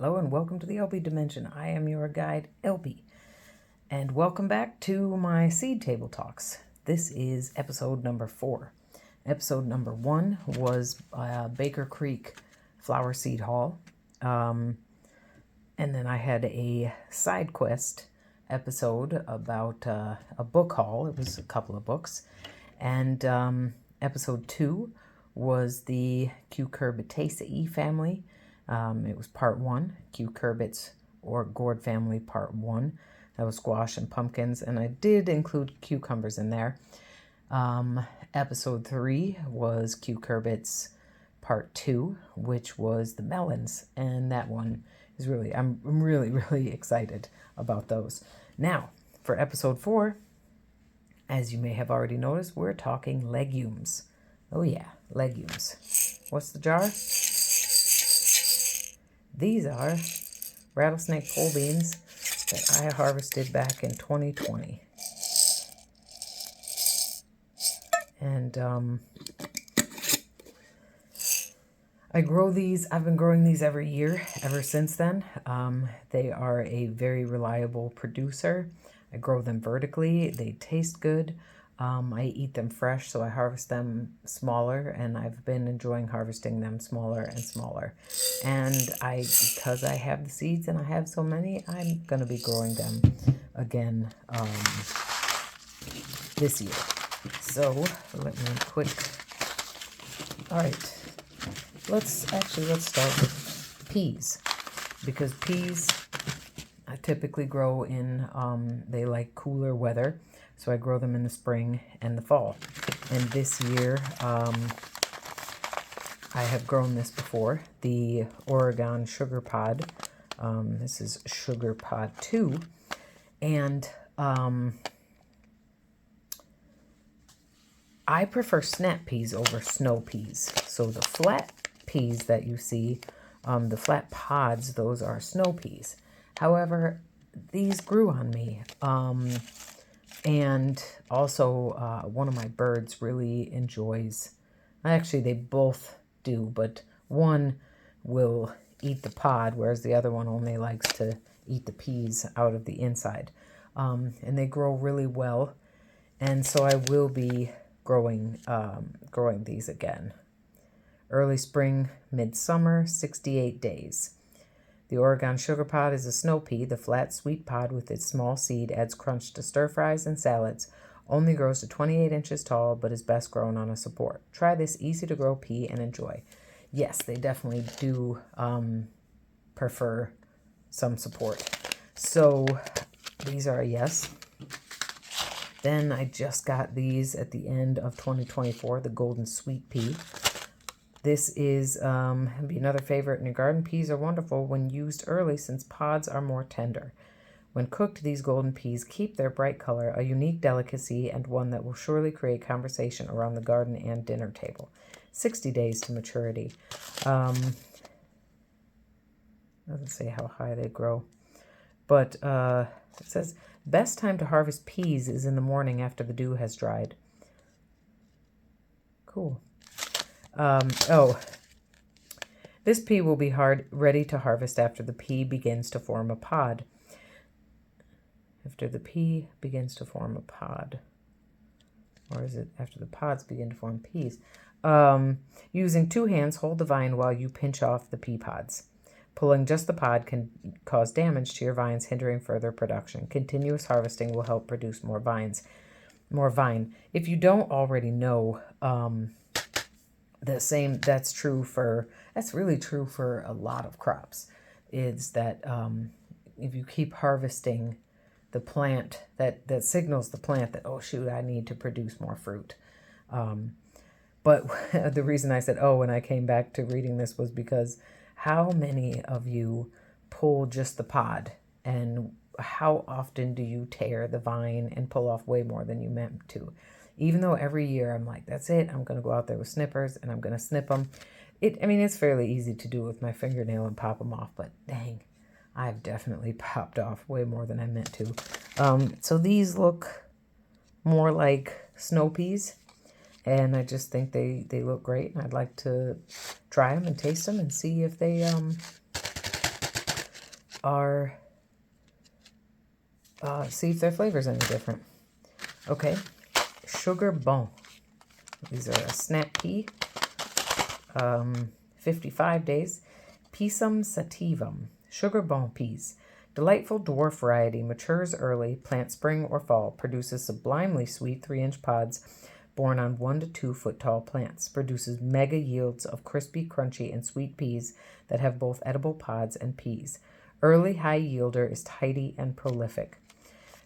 Hello and welcome to the theElpyDimension. I am your guide, Elpy. And welcome back to my seed table talks. This is episode number 4. Episode number 1 was Baker Creek flower seed haul. And then I had a side quest episode about a book haul. It was a couple of books. And episode 2 was the Cucurbitaceae family. It was part 1, cucurbits or gourd family part 1. That was squash and pumpkins, and I did include cucumbers in there. Episode 3 was cucurbits part 2, which was the melons, and that one is really, I'm really excited about those. Now, for episode 4, as you may have already noticed, we're talking legumes. Oh yeah, legumes. What's the jar? These are rattlesnake pole beans that I harvested back in 2020. And I grow these. I've been growing these every year ever since then. They are a very reliable producer. I grow them vertically. They taste good. I eat them fresh, so I harvest them smaller, and I've been enjoying harvesting them smaller and smaller. And because I have the seeds and I have so many, I'm going to be growing them again this year. So let me all right, let's start with peas, because peas I typically grow in, they like cooler weather. So I grow them in the spring and the fall. And this year, I have grown this before, the Oregon Sugar Pod. This is Sugar Pod 2. And I prefer snap peas over snow peas. So the flat peas that you see, the flat pods, those are snow peas. However, these grew on me. And also, one of my birds really enjoys, actually they both do, but one will eat the pod, whereas the other one only likes to eat the peas out of the inside. And they grow really well, and so I will be growing these again. Early spring, midsummer, 68 days. The Oregon Sugar Pod is a snow pea. The flat, sweet pod with its small seed adds crunch to stir-fries and salads. Only grows to 28 inches tall, but is best grown on a support. Try this easy-to-grow pea and enjoy. Yes, they definitely do prefer some support. So these are a yes. Then I just got these at the end of 2024, the golden sweet pea. This is be another favorite in your garden. Peas are wonderful when used early since pods are more tender. When cooked, these golden peas keep their bright color, a unique delicacy and one that will surely create conversation around the garden and dinner table. 60 days to maturity. Doesn't say how high they grow. But it says, best time to harvest peas is in the morning after the dew has dried. Cool. This pea will be ready to harvest after the pea begins to form a pod. After the pea begins to form a pod. Or is it after the pods begin to form peas? Using 2 hands, hold the vine while you pinch off the pea pods. Pulling just the pod can cause damage to your vines, hindering further production. Continuous harvesting will help produce more vine. If you don't already know, that's really true for a lot of crops, is that if you keep harvesting the plant, that signals the plant that, oh shoot, I need to produce more fruit. But the reason I said, when I came back to reading this was because how many of you pull just the pod, and how often do you tear the vine and pull off way more than you meant to? Even though every year I'm like, that's it, I'm going to go out there with snippers and I'm going to snip them. It's fairly easy to do with my fingernail and pop them off, but dang, I've definitely popped off way more than I meant to. So these look more like snow peas, and I just think they look great, and I'd like to try them and taste them and see if they are, see if their flavor's any different. Okay, sugar bon. These are a snap pea, 55 days. Pisum sativum, sugar bon peas. Delightful dwarf variety, matures early, plant spring or fall, produces sublimely sweet 3-inch pods borne on 1 to 2 foot tall plants, produces mega yields of crispy, crunchy, and sweet peas that have both edible pods and peas. Early high yielder is tidy and prolific.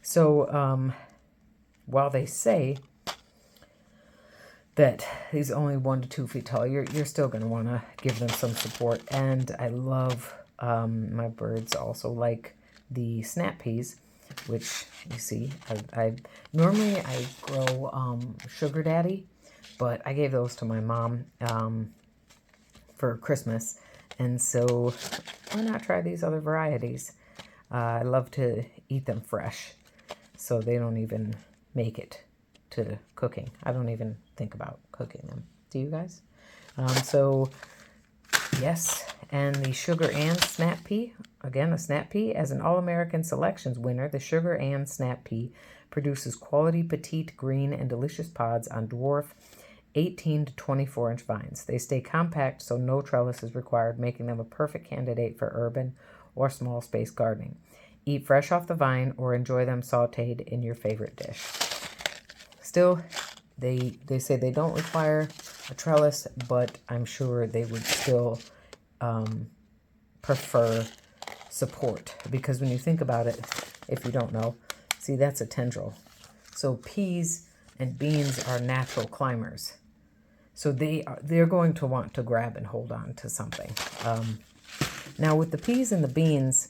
So while they say that he's only 1 to 2 feet tall, you're still going to want to give them some support. And I love, my birds also like the snap peas, which you see, I normally grow Sugar Daddy, but I gave those to my mom for Christmas. And so why not try these other varieties? I love to eat them fresh, so they don't even make it to cooking. I don't even think about cooking them. Do you guys? So yes, and the Sugar and Snap Pea, again a Snap Pea, as an All-American Selections winner, the Sugar and Snap Pea produces quality petite green and delicious pods on dwarf 18 to 24-inch vines. They stay compact, so no trellis is required, making them a perfect candidate for urban or small space gardening. Eat fresh off the vine or enjoy them sautéed in your favorite dish. Still, they say they don't require a trellis, but I'm sure they would still prefer support, because when you think about it, if you don't know, see, that's a tendril. So peas and beans are natural climbers. So they're going to want to grab and hold on to something. Now with the peas and the beans,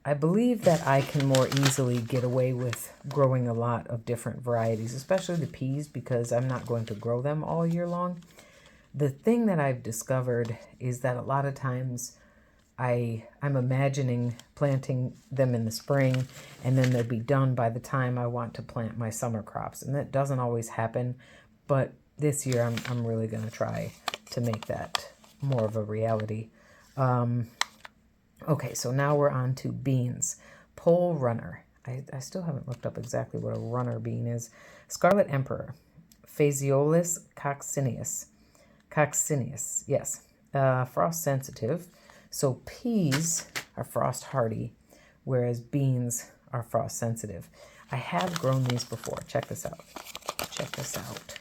I believe that I can more easily get away with growing a lot of different varieties, especially the peas, because I'm not going to grow them all year long. The thing that I've discovered is that a lot of times I'm imagining planting them in the spring, and then they'll be done by the time I want to plant my summer crops. And that doesn't always happen, but this year I'm really going to try to make that more of a reality. Okay, so now we're on to beans. Pole runner. I still haven't looked up exactly what a runner bean is. Scarlet Emperor. Phaseolus coccineus. Coccineus, yes. Frost sensitive. So peas are frost hardy, whereas beans are frost sensitive. I have grown these before. Check this out. Check this out.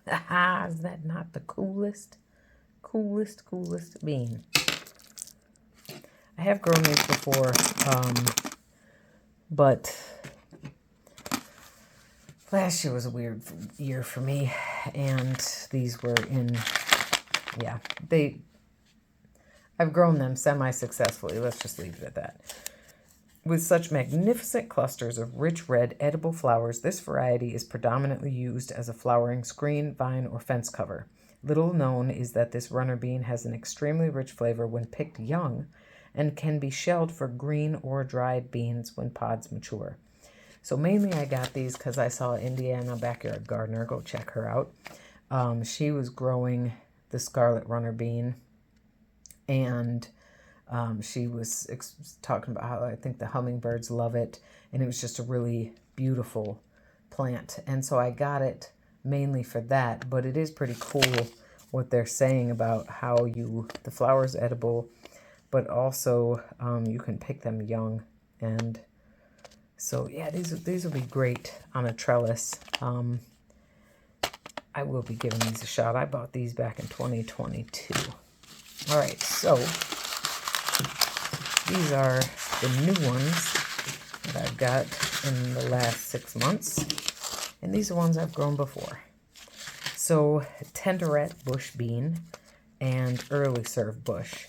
Aha, is that not the coolest? Coolest bean. I have grown these before, but last year was a weird year for me, and these were in, yeah, I've grown them semi-successfully. Let's just leave it at that. With such magnificent clusters of rich red edible flowers, this variety is predominantly used as a flowering screen, vine, or fence cover. Little known is that this runner bean has an extremely rich flavor when picked young and can be shelled for green or dried beans when pods mature. So mainly I got these because I saw Indiana Backyard Gardener, go check her out. She was growing the scarlet runner bean, and she was talking about how I think the hummingbirds love it, and it was just a really beautiful plant. And so I got it mainly for that, but it is pretty cool what they're saying about how the flower's edible, but also you can pick them young. And so yeah, these will be great on a trellis. I will be giving these a shot. I bought these back in 2022. All right, so these are the new ones that I've got in the last 6 months. And these are ones I've grown before. So tenderette bush bean and early serve bush.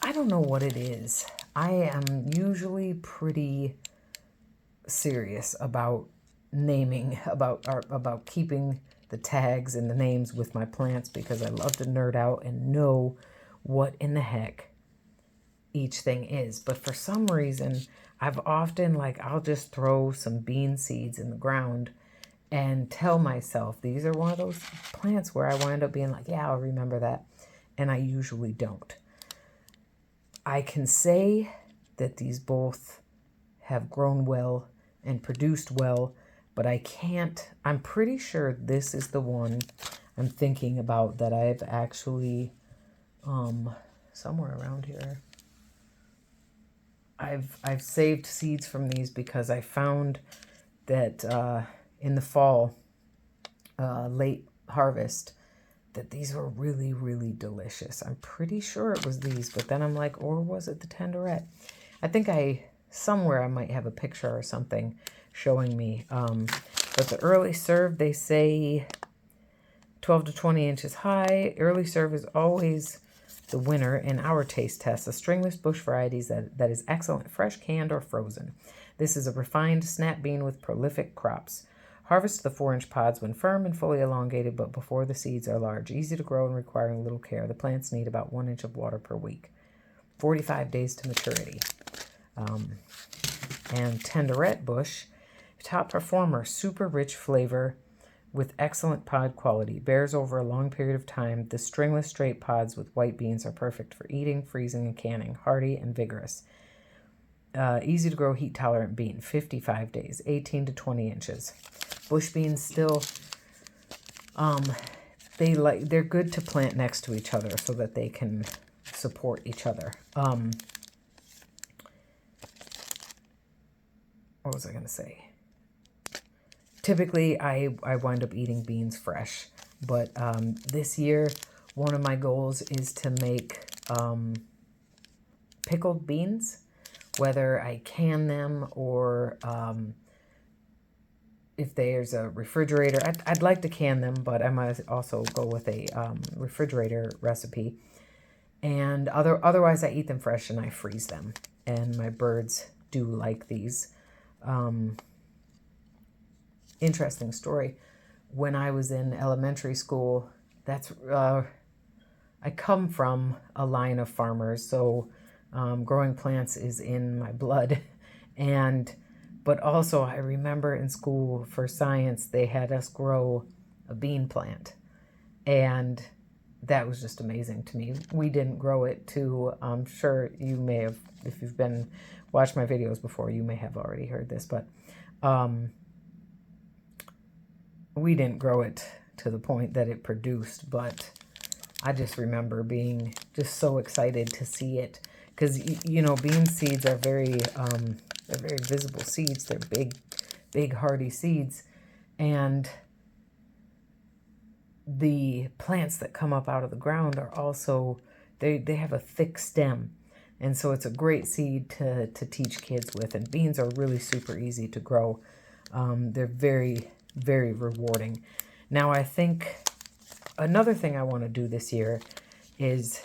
I don't know what it is. I am usually pretty serious about naming, about keeping the tags and the names with my plants, because I love to nerd out and know what in the heck each thing is. But for some reason, I've often, I'll just throw some bean seeds in the ground and tell myself these are one of those plants where I wind up being like, yeah, I'll remember that. and I usually don't. I can say that these both have grown well and produced well, but I can't, I'm pretty sure this is the one I'm thinking about that I've actually, somewhere around here, I've saved seeds from these because I found that in the fall, late harvest, that these were really, really delicious. I'm pretty sure it was these, but then I'm like, or was it the tenderette? I think somewhere I might have a picture or something showing me. But the early serve, they say 12 to 20 inches high. Early serve is always the winner in our taste test. A stringless bush varieties that is excellent, fresh, canned, or frozen. This is a refined snap bean with prolific crops. Harvest the 4-inch pods when firm and fully elongated, but before the seeds are large. Easy to grow and requiring little care. The plants need about 1 inch of water per week. 45 days to maturity. And tenderette bush, top performer, super rich flavor with excellent pod quality. Bears over a long period of time. The stringless straight pods with white beans are perfect for eating, freezing, and canning. Hardy and vigorous. Easy to grow, heat tolerant bean. 55 days, 18 to 20 inches. Bush beans still, they're good to plant next to each other so that they can support each other. What was I going to say? Typically, I wind up eating beans fresh, but this year, one of my goals is to make pickled beans, whether I can them or if there's a refrigerator. I'd like to can them, but I might also go with a refrigerator recipe. And otherwise, I eat them fresh and I freeze them. And my birds do like these. Interesting story. When I was in elementary school, I come from a line of farmers, so growing plants is in my blood. But also I remember in school for science, they had us grow a bean plant. And that was just amazing to me. We didn't grow it to, I'm sure you may have, if you've watched my videos before, you may have already heard this, but we didn't grow it to the point that it produced, but I just remember being just so excited to see it. Because, bean seeds are they're very visible seeds. They're big, hardy seeds. And the plants that come up out of the ground are also, they have a thick stem. And so it's a great seed to teach kids with. And beans are really super easy to grow. They're very, very rewarding. Now, I think another thing I want to do this year is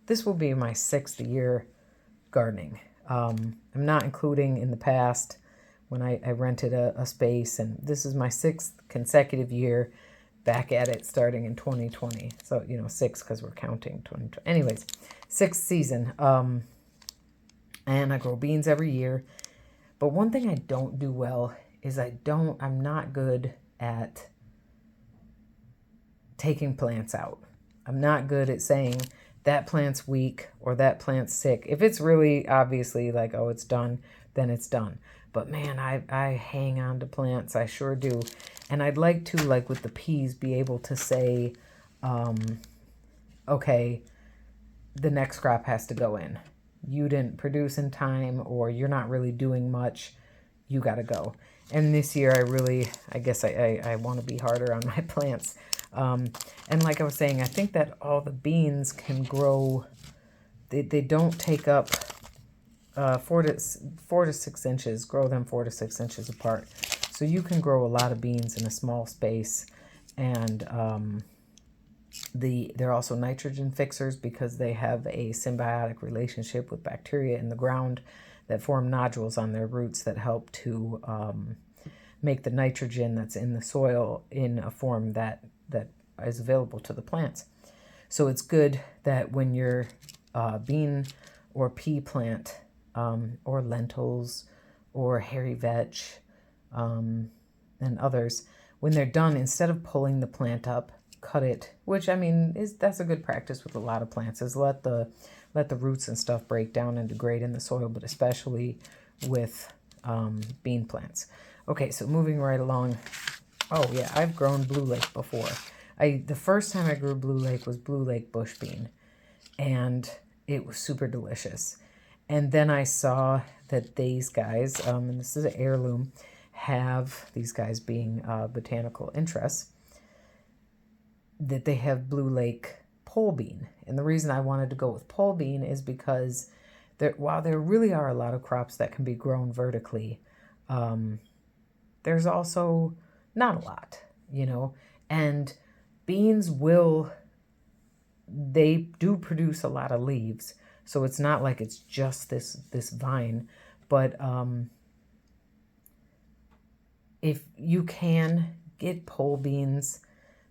this will be my 6th year gardening. I'm not including in the past when I rented a space, and this is my 6th consecutive year back at it starting in 2020. So, 6 because we're counting 2020. Anyways, 6th season. And I grow beans every year. But one thing I don't do well is I'm not good at taking plants out. I'm not good at saying that plant's weak or that plant's sick. If it's really obviously like, oh, it's done, then it's done. But man, I hang on to plants. I sure do. And I'd like to, like with the peas, be able to say, okay, the next crop has to go in. You didn't produce in time, or you're not really doing much. You got to go. And this year, I guess I want to be harder on my plants. And like I was saying, I think that all the beans can grow. They don't take up 4 to 6 inches. Grow them 4 to 6 inches apart. So you can grow a lot of beans in a small space. And they're also nitrogen fixers because they have a symbiotic relationship with bacteria in the ground that form nodules on their roots that help to make the nitrogen that's in the soil in a form that is available to the plants. So it's good that when your bean or pea plant or lentils or hairy vetch and others, when they're done, instead of pulling the plant up cut it, which I mean that's a good practice with a lot of plants, is let the roots and stuff break down and degrade in the soil, but especially with bean plants. Okay, so moving right along. Oh yeah, I've grown Blue Lake before. The first time I grew Blue Lake was Blue Lake bush bean, and it was super delicious. And then I saw that these guys, and this is an heirloom, have, these guys being botanical interests, that they have Blue Lake pole bean. And the reason I wanted to go with pole bean is because while there really are a lot of crops that can be grown vertically, there's also not a lot, you know, and beans they do produce a lot of leaves. So it's not like it's just this vine, but if you can get pole beans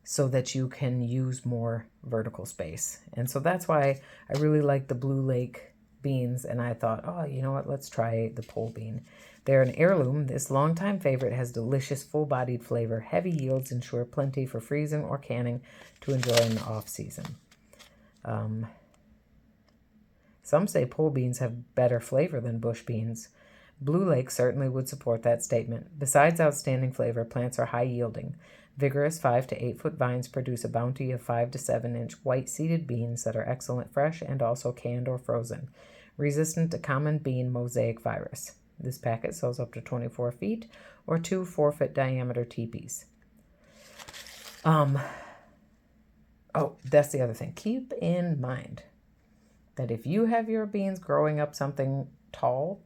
so that you can use more vertical space. And so that's why I really like the Blue Lake beans, and I thought, oh, you know what, let's try the pole bean. They're an heirloom. This longtime favorite has delicious full-bodied flavor. Heavy yields ensure plenty for freezing or canning to enjoy in the off-season. Some say pole beans have better flavor than bush beans. Blue Lake certainly would support that statement. Besides outstanding flavor, plants are high-yielding. Vigorous 5 to 8 foot vines produce a bounty of 5 to 7 inch white-seeded beans that are excellent fresh and also canned or frozen, resistant to common bean mosaic virus. This packet sells up to 24 feet or 2 4-foot diameter teepees. Oh, that's the other thing. Keep in mind that if you have your beans growing up something tall,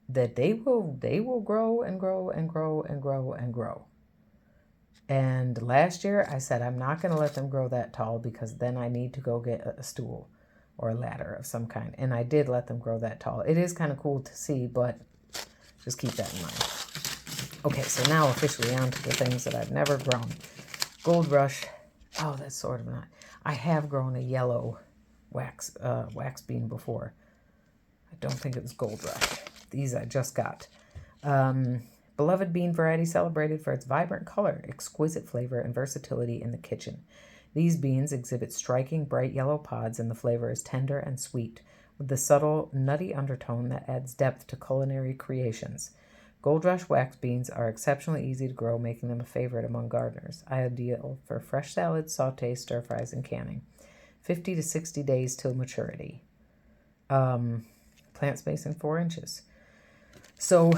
that they will grow and grow and grow and grow and grow. And last year I said I'm not going to let them grow that tall because then I need to go get a stool or a ladder of some kind. And I did let them grow that tall. It is kind of cool to see, but just keep that in mind. Okay, so now officially on to the things that I've never grown. Gold Rush. Oh, that's sort of not. I have grown a yellow wax bean before. I don't think it was Gold Rush. These I just got. Beloved bean variety celebrated for its vibrant color, exquisite flavor, and versatility in the kitchen. These beans exhibit striking bright yellow pods, and the flavor is tender and sweet, with the subtle nutty undertone that adds depth to culinary creations. Gold Rush wax beans are exceptionally easy to grow, making them a favorite among gardeners. Ideal for fresh salads, sautés, stir fries, and canning. 50 to 60 days till maturity. Plant spacing 4 inches. So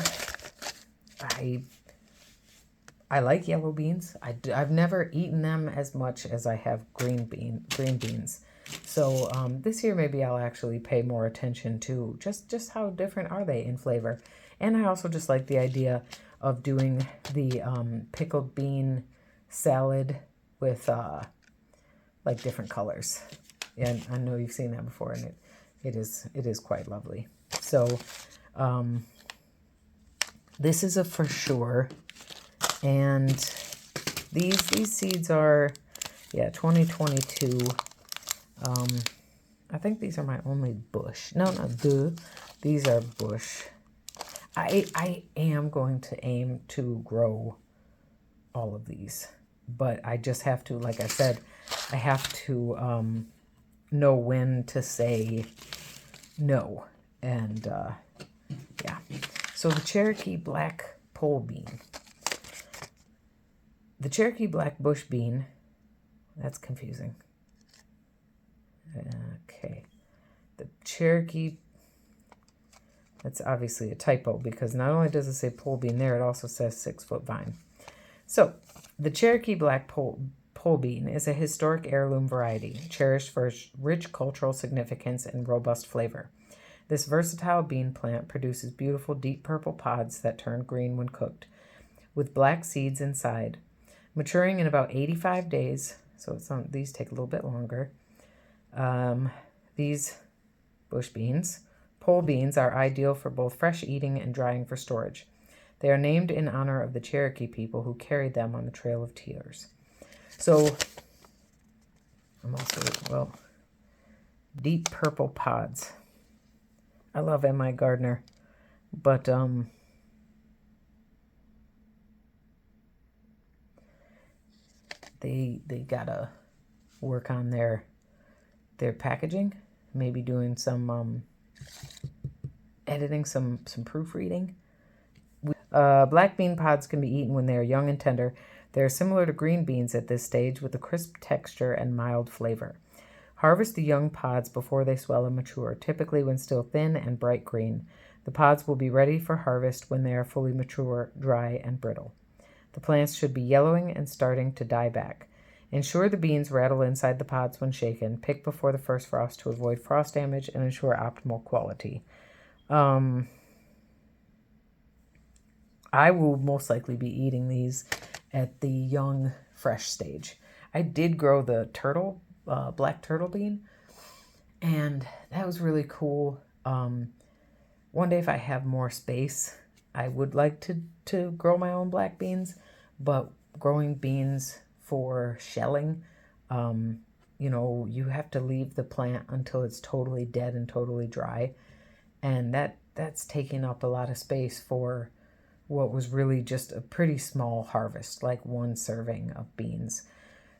I like yellow beans. I've never eaten them as much as I have green beans. So this year maybe I'll actually pay more attention to just how different are they in flavor. And I also just like the idea of doing the pickled bean salad with like different colors. And I know you've seen that before, and it is quite lovely. So this is a for sure. And these seeds are, yeah, 2022. I think these are my only bush. No, these are bush. I am going to aim to grow all of these, but I just have to, like I said, I have to know when to say no. And yeah. So the Cherokee Black Pole Bean. The Cherokee Black Bush Bean, that's confusing. Okay. The Cherokee, that's obviously a typo because not only does it say pole bean there, it also says 6 foot vine. So the Cherokee Black Pole bean is a historic heirloom variety, cherished for its rich cultural significance and robust flavor. This versatile bean plant produces beautiful deep purple pods that turn green when cooked, with black seeds inside. Maturing in about 85 days, so these take a little bit longer. These bush beans, pole beans, are ideal for both fresh eating and drying for storage. They are named in honor of the Cherokee people who carried them on the Trail of Tears. So, I'm also, deep purple pods. I love M.I. Gardner, but they gotta work on their packaging, maybe doing some editing, some proofreading. Black bean pods can be eaten when they are young and tender. They are similar to green beans at this stage with a crisp texture and mild flavor. Harvest the young pods before they swell and mature, typically when still thin and bright green. The pods will be ready for harvest when they are fully mature, dry, and brittle. The plants should be yellowing and starting to die back. Ensure the beans rattle inside the pods when shaken. Pick before the first frost to avoid frost damage and ensure optimal quality. I will most likely be eating these at the young, fresh stage. I did grow the black turtle bean, and that was really cool. One day if I have more space, I would like to grow my own black beans, but growing beans for shelling, you have to leave the plant until it's totally dead and totally dry, and that's taking up a lot of space for what was really just a pretty small harvest, like one serving of beans.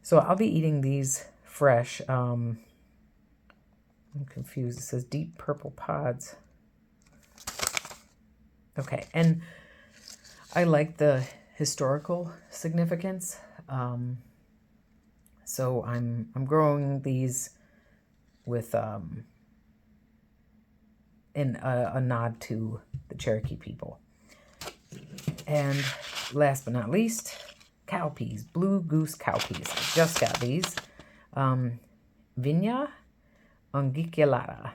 So I'll be eating these fresh. I'm confused. It says deep purple pods. Okay, and I like the historical significance. So I'm growing these with in a nod to the Cherokee people. And last but not least, cowpeas, blue goose cowpeas. I just got these. Vinia unguiculata.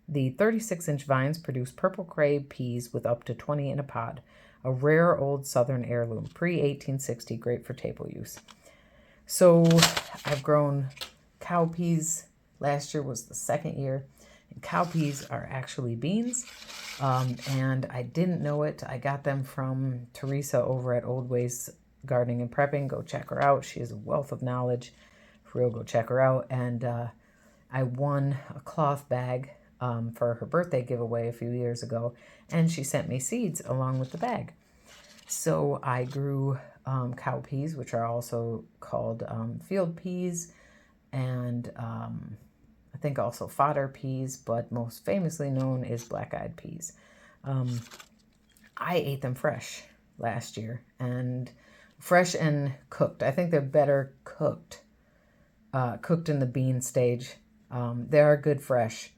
The 36-inch vines produce purple crabe peas with up to 20 in a pod. A rare old southern heirloom, pre-1860, great for table use. So I've grown cowpeas. Last year was the second year. And cowpeas are actually beans. And I didn't know it. I got them from Teresa over at Old Ways Gardening and Prepping. Go check her out. She has a wealth of knowledge. For real, go check her out. And I won a cloth bag for her birthday giveaway a few years ago. And she sent me seeds along with the bag. So I grew cowpeas, which are also called field peas, and I think also fodder peas, but most famously known is black-eyed peas. I ate them fresh last year, and fresh and cooked. I think they're better cooked in the bean stage. They are good fresh,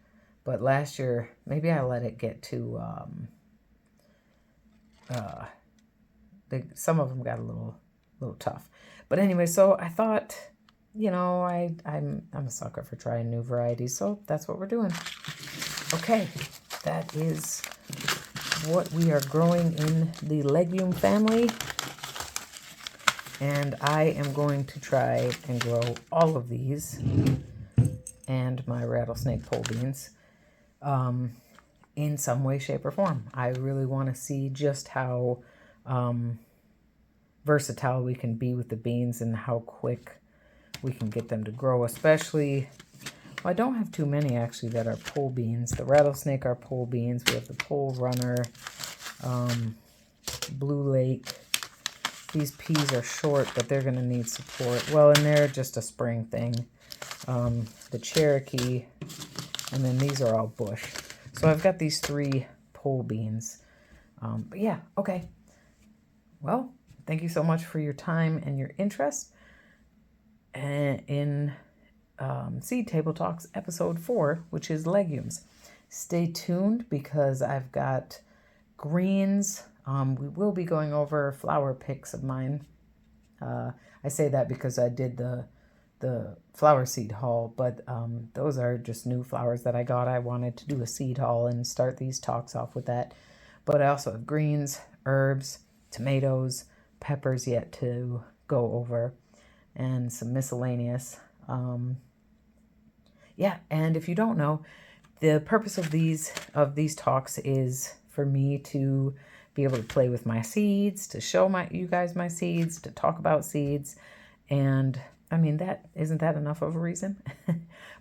but last year maybe I let it get to some of them got a little tough. But anyway, so I thought, I'm a sucker for trying new varieties, so that's what we're doing. Okay, that is what we are growing in the legume family. And I am going to try and grow all of these and my rattlesnake pole beans in some way, shape, or form. I really want to see just how versatile we can be with the beans and how quick we can get them to grow, especially, well, I don't have too many actually that are pole beans. The rattlesnake are pole beans. We have the pole runner, Blue Lake. These peas are short, but they're going to need support. Well, and they're just a spring thing. The Cherokee, and then these are all bush. So I've got these 3 pole beans. But yeah, okay. Well, thank you so much for your time and your interest in Seed Table Talks episode 4, which is legumes. Stay tuned because I've got greens. We will be going over flower picks of mine. I say that because I did the flower seed haul, but those are just new flowers that I got. I wanted to do a seed haul and start these talks off with that. But I also have greens, herbs, tomatoes, peppers yet to go over, and some miscellaneous. Yeah, and if you don't know, the purpose of these talks is for me to be able to play with my seeds, to show you guys my seeds, to talk about seeds, and I mean, isn't that enough of a reason?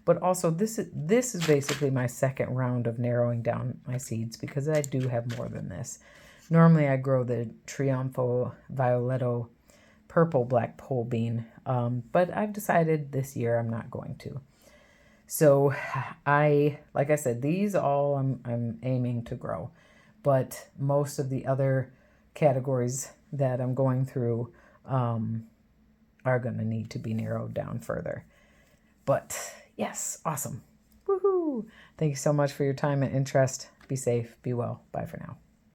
But also, this is basically my second round of narrowing down my seeds because I do have more than this. Normally, I grow the Triunfo Violetto purple black pole bean, but I've decided this year I'm not going to. So like I said, these all I'm aiming to grow, but most of the other categories that I'm going through are going to need to be narrowed down further. But yes, awesome. Woohoo! Thank you so much for your time and interest. Be safe, be well. Bye for now.